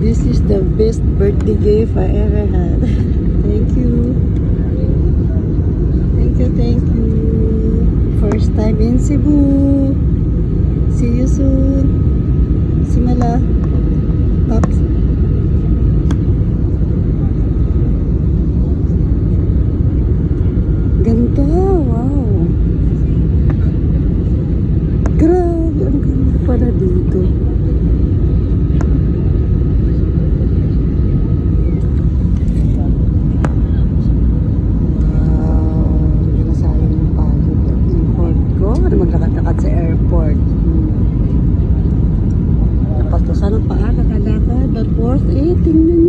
This is the best birthday gift I ever had. Thank you. Thank you, thank you. First time in Cebu. See you soon. Simala. Pops. Ganda, wow. Grabe, ang ganda pala dito. Maglakad-lakad sa airport. Napatusan ang paa, kakadakad. But worth it. Tingnan